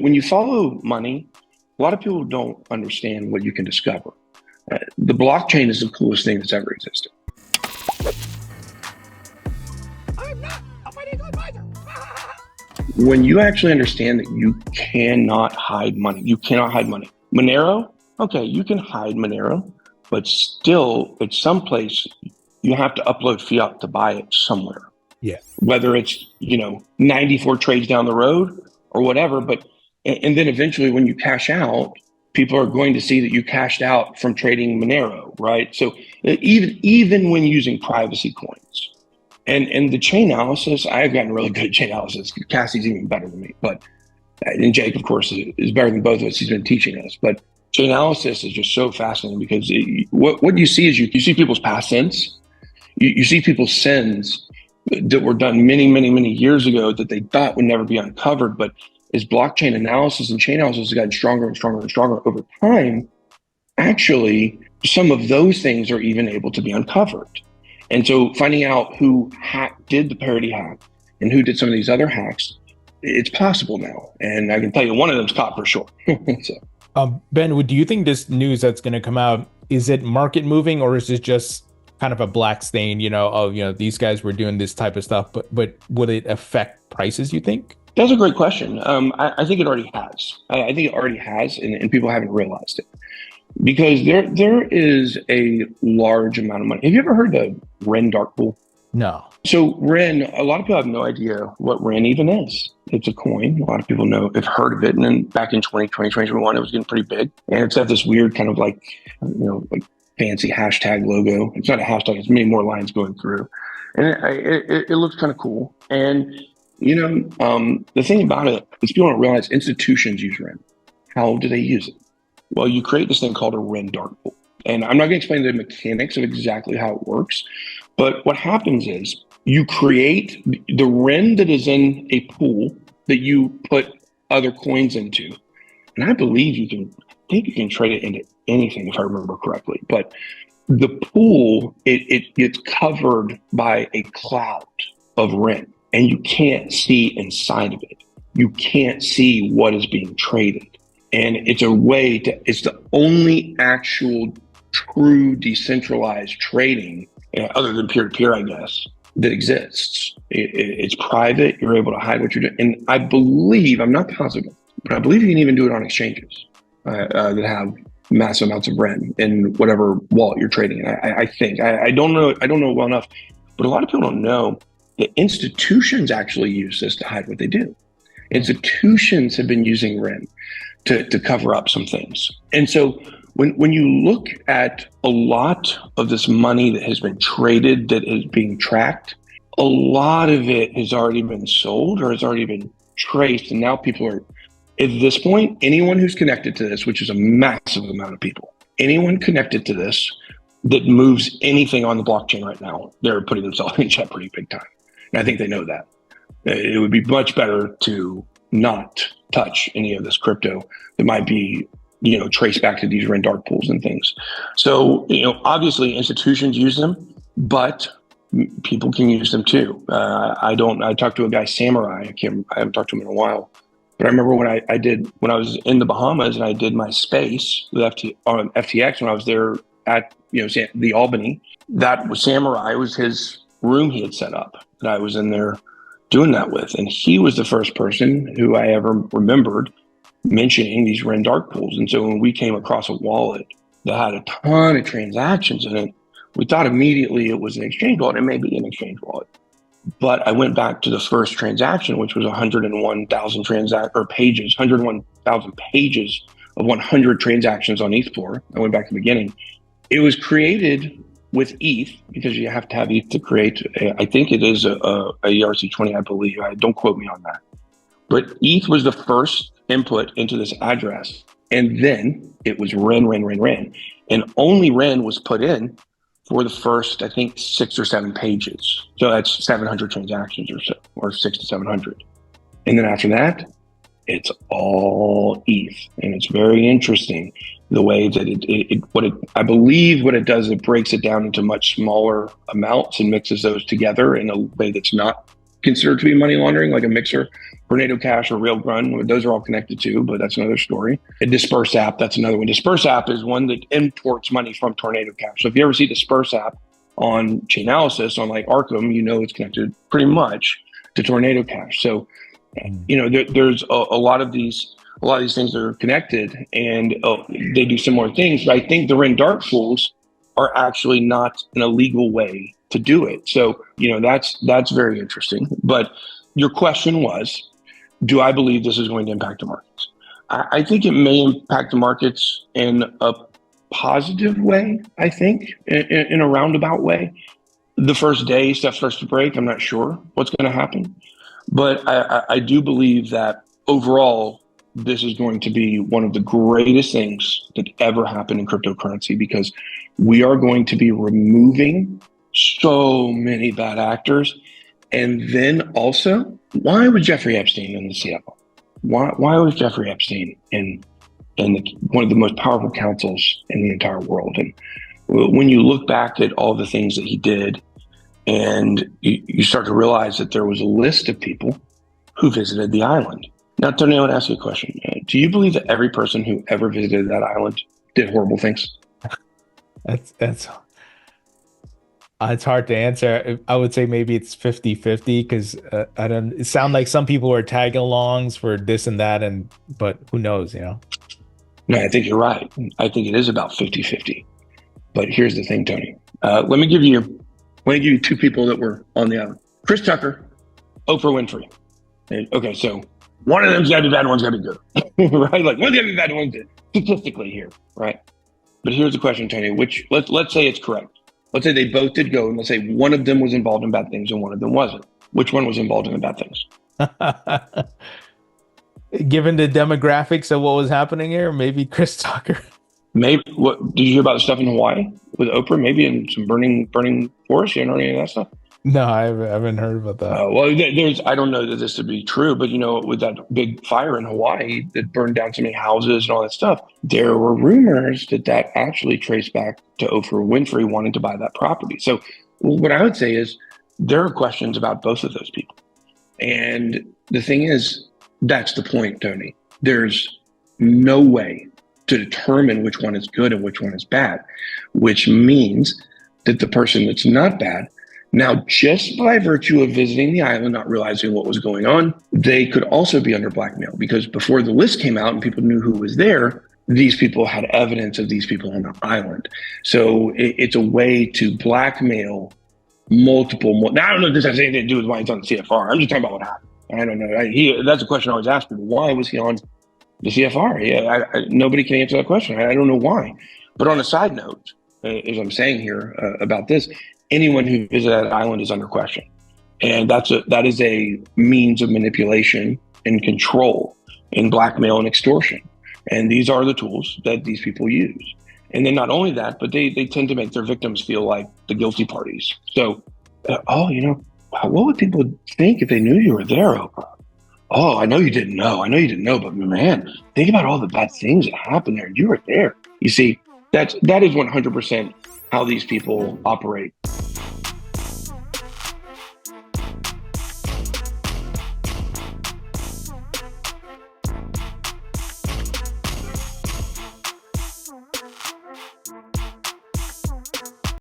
When you follow money, a lot of people don't understand what you can discover. The blockchain is the coolest thing that's ever existed. I'm not a financial advisor. When you actually understand that you cannot hide money, you cannot hide money. Monero, okay, you can hide Monero, but still at some place you have to upload fiat to buy it somewhere. Yeah. Whether it's, 94 trades down the road or whatever, and then eventually when you cash out, people are going to see that you cashed out from trading Monero, right? So even when using privacy coins and the chain analysis, I've gotten really good at chain analysis. Cassie's even better than me, and Jake, of course, is better than both of us. He's been teaching us, but chain analysis is just so fascinating because what you see is you see people's past sins. You see people's sins that were done many, many, many years ago that they thought would never be uncovered. But as blockchain analysis and chain analysis has gotten stronger and stronger and stronger over time, actually, some of those things are even able to be uncovered. And so finding out who did the parity hack and who did some of these other hacks, it's possible now. And I can tell you one of them's caught for sure. Ben, do you think this news that's going to come out, is it market moving or is it just kind of a black stain, these guys were doing this type of stuff, but would it affect prices, you think? That's a great question. I think it already has. I think it already has, and people haven't realized it. Because there is a large amount of money. Have you ever heard of Ren dark pool? No. So Ren, a lot of people have no idea what Ren even is. It's a coin. A lot of people have heard of it. And then back in 2020, 2021, it was getting pretty big. And it's got this weird kind of like fancy hashtag logo. It's not a hashtag, it's many more lines going through. And it looks kind of cool. And, the thing about it is people don't realize institutions use Ren. How do they use it? Well, you create this thing called a Ren dark pool. And I'm not going to explain the mechanics of exactly how it works. But what happens is you create the Ren that is in a pool that you put other coins into. And I believe you can trade it into anything if I remember correctly. But the pool, it gets covered by a cloud of Ren and you can't see inside of it. You can't see what is being traded. And it's it's the only actual true decentralized trading, other than peer-to-peer, I guess, that exists. It's private. You're able to hide what you're doing. And I believe, I'm not positive, but I believe you can even do it on exchanges that have massive amounts of Ren in whatever wallet you're trading in. I think. I don't know well enough, but a lot of people don't know that institutions actually use this to hide what they do. Institutions have been using Ren to cover up some things. And so when you look at a lot of this money that has been traded, that is being tracked, a lot of it has already been sold or has already been traced. And now people are, at this point, anyone who's connected to this, which is a massive amount of people, anyone connected to this that moves anything on the blockchain right now, they're putting themselves in jeopardy big time. And I think they know that. It would be much better to not touch any of this crypto that might be, traced back to these Ren dark pools and things. So, obviously institutions use them, but people can use them too. I talked to a guy, Samurai. I haven't talked to him in a while, but I remember when I was in the Bahamas and I did my space with on FTX when I was there at, the Albany. That was Samurai. It was his room he had set up that I was in there doing that with. And he was the first person who I ever remembered mentioning these Ren dark pools. And so when we came across a wallet that had a ton of transactions in it, we thought immediately it was an exchange wallet. It may be an exchange wallet. But I went back to the first transaction, which was 101,000 pages, 101,000 pages of 100 transactions on ETH4. I went back to the beginning. It was created with ETH because you have to have ETH to create. I think it is a ERC20, I believe. Don't quote me on that. But ETH was the first input into this address. And then it was Ren. And only Ren was put in for the first, I think, 6 or 7 pages. So that's 700 transactions or so, or 600 to 700. And then after that, it's all ETH. And it's very interesting the way that I believe what it does, it breaks it down into much smaller amounts and mixes those together in a way that's not considered to be money laundering, like a mixer, Tornado Cash or Railgun. Those are all connected too, but that's another story. A Disperse app, that's another one. Disperse app is one that imports money from Tornado Cash. So if you ever see Disperse app on Chainalysis, on like Arkham, you know it's connected pretty much to Tornado Cash. So, you know, there's a lot of these things that are connected, and they do similar things. But I think the Ren dark pools are actually not an illegal way to do it. So, you know, that's very interesting. But your question was, do I believe this is going to impact the markets? I think it may impact the markets in a positive way, I think, in a roundabout way. The first day stuff starts to break, I'm not sure what's going to happen. But I do believe that overall, this is going to be one of the greatest things that ever happened in cryptocurrency, because we are going to be removing so many bad actors. And then also, why was Jeffrey Epstein in the CFO? Why was Jeffrey Epstein in one of the most powerful councils in the entire world? And when you look back at all the things that he did, and you start to realize that there was a list of people who visited the island. Now, Tony, I want to ask you a question. Do you believe that every person who ever visited that island did horrible things? It's hard to answer. I would say maybe it's 50-50, because it sounds like some people were tagging alongs for this and that, but who knows, you know? No, I think you're right. I think it is about 50-50. But here's the thing, Tony. Let me give you two people that were on the island. Chris Tucker, Oprah Winfrey. Okay, so one of them's got to be bad, one's got to be good, right? Like one's got to be bad, one's good, statistically here, right? But here's the question, Tony. Let's say it's correct. Let's say they both did go, and let's say one of them was involved in bad things and one of them wasn't. Which one was involved in the bad things? Given the demographics of what was happening here, maybe Chris Tucker. Maybe. What did you hear about the stuff in Hawaii with Oprah? Maybe in some burning forest. You know any of that stuff? No, I haven't heard about that. Well, I don't know that this would be true, but you know, with that big fire in Hawaii that burned down so many houses and all that stuff, there were rumors that actually traced back to Oprah Winfrey wanting to buy that property. So what I would say is there are questions about both of those people. And the thing is, that's the point, Tony. There's no way to determine which one is good and which one is bad, which means that the person that's not bad, now, just by virtue of visiting the island, not realizing what was going on, they could also be under blackmail, because before the list came out and people knew who was there, these people had evidence of these people on the island. So it's a way to blackmail multiple. Now, I don't know if this has anything to do with why he's on the CFR. I'm just talking about what happened. I don't know. That's a question I always ask people. Why was he on the CFR? Yeah, nobody can answer that question. I don't know why. But on a side note, as I'm saying here about this, anyone who visited that island is under question. And that is a means of manipulation and control and blackmail and extortion. And these are the tools that these people use. And then not only that, but they tend to make their victims feel like the guilty parties. So, what would people think if they knew you were there, Oprah? Oh, I know you didn't know. But man, think about all the bad things that happened there. You were there. You see, that is 100% how these people operate.